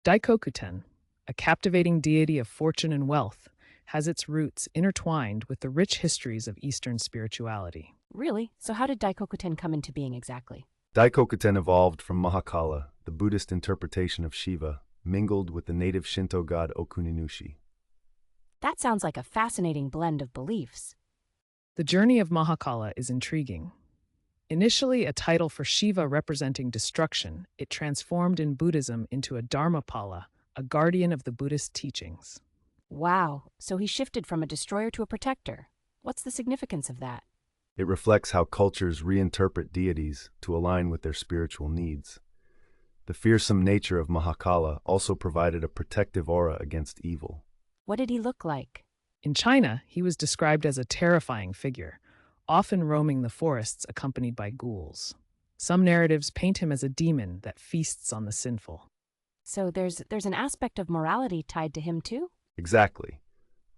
Daikokuten, a captivating deity of fortune and wealth, has its roots intertwined with the rich histories of Eastern spirituality. Really? So how did Daikokuten come into being exactly? Daikokuten evolved from Mahākāla, the Buddhist interpretation of Shiva, mingled with the native Shinto god Ōkuninushi. That sounds like a fascinating blend of beliefs. The journey of Mahākāla is intriguing. Initially a title for Shiva representing destruction, it transformed in Buddhism into a Dharmapala, a guardian of the Buddhist teachings. Wow, so he shifted from a destroyer to a protector. What's the significance of that? It reflects how cultures reinterpret deities to align with their spiritual needs. The fearsome nature of Mahākāla also provided a protective aura against evil. What did he look like? In China, he was described as a terrifying figure, often roaming the forests accompanied by ghouls. Some narratives paint him as a demon that feasts on the sinful. So there's an aspect of morality tied to him too? Exactly.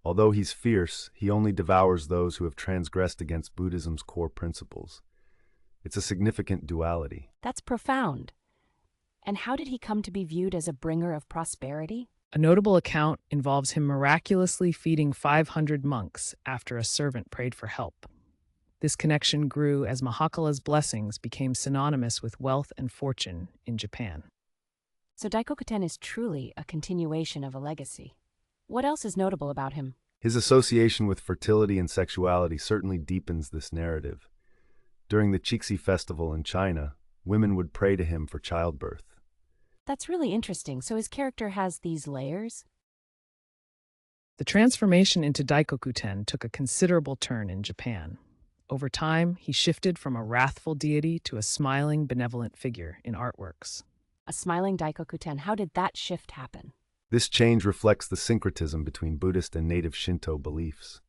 Although he's fierce, he only devours those who have transgressed against Buddhism's core principles. It's a significant duality. That's profound. And how did he come to be viewed as a bringer of prosperity? A notable account involves him miraculously feeding 500 monks after a servant prayed for help. This connection grew as Mahākāla's blessings became synonymous with wealth and fortune in Japan. So Daikokuten is truly a continuation of a legacy. What else is notable about him? His association with fertility and sexuality certainly deepens this narrative. During the Qixi festival in China, women would pray to him for childbirth. That's really interesting. So his character has these layers? The transformation into Daikokuten took a considerable turn in Japan. Over time, he shifted from a wrathful deity to a smiling, benevolent figure in artworks. A smiling Daikokuten. How did that shift happen? This change reflects the syncretism between Buddhist and native Shinto beliefs.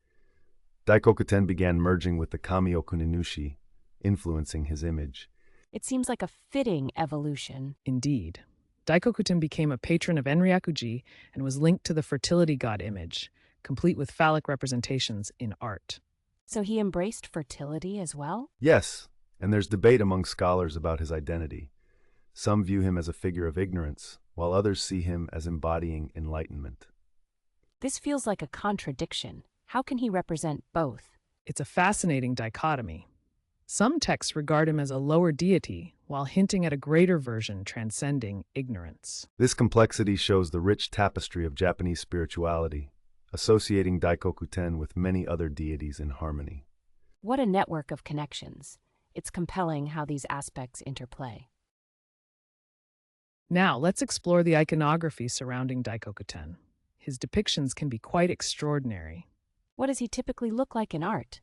Daikokuten began merging with the kami Ōkuninushi, influencing his image. It seems like a fitting evolution. Indeed. Daikokuten became a patron of Enryakuji and was linked to the fertility god image, complete with phallic representations in art. So he embraced fertility as well? Yes, and there's debate among scholars about his identity. Some view him as a figure of ignorance, while others see him as embodying enlightenment. This feels like a contradiction. How can he represent both? It's a fascinating dichotomy. Some texts regard him as a lower deity, while hinting at a greater version transcending ignorance. This complexity shows the rich tapestry of Japanese spirituality, associating Daikokuten with many other deities in harmony. What a network of connections. It's compelling how these aspects interplay. Now, let's explore the iconography surrounding Daikokuten. His depictions can be quite extraordinary. What does he typically look like in art?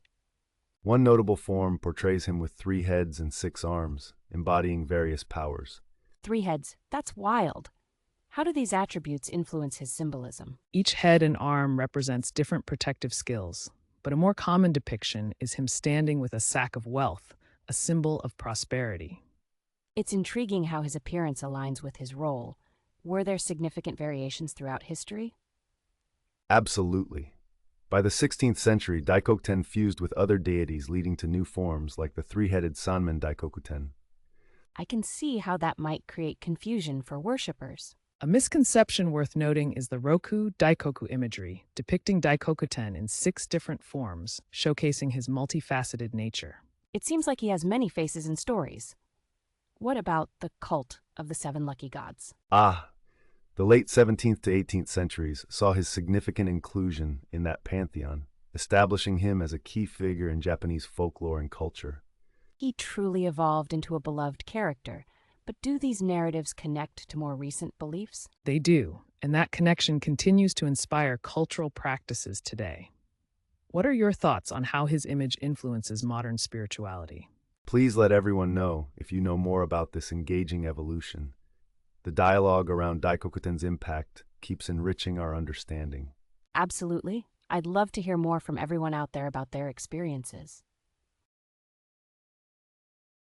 One notable form portrays him with 3 heads and 6 arms, embodying various powers. 3 heads. That's wild. How do these attributes influence his symbolism? Each head and arm represents different protective skills, but a more common depiction is him standing with a sack of wealth, a symbol of prosperity. It's intriguing how his appearance aligns with his role. Were there significant variations throughout history? Absolutely. By the 16th century, Daikokuten fused with other deities, leading to new forms like the 3-headed Sanmen Daikokuten. I can see how that might create confusion for worshippers. A misconception worth noting is the Roku Daikoku imagery, depicting Daikokuten in 6 different forms, showcasing his multifaceted nature. It seems like he has many faces and stories. What about the cult of the 7 lucky gods? The late 17th to 18th centuries saw his significant inclusion in that pantheon, establishing him as a key figure in Japanese folklore and culture. He truly evolved into a beloved character, but do these narratives connect to more recent beliefs? They do, and that connection continues to inspire cultural practices today. What are your thoughts on how his image influences modern spirituality? Please let everyone know if you know more about this engaging evolution. The dialogue around Daikokuten's impact keeps enriching our understanding. Absolutely. I'd love to hear more from everyone out there about their experiences.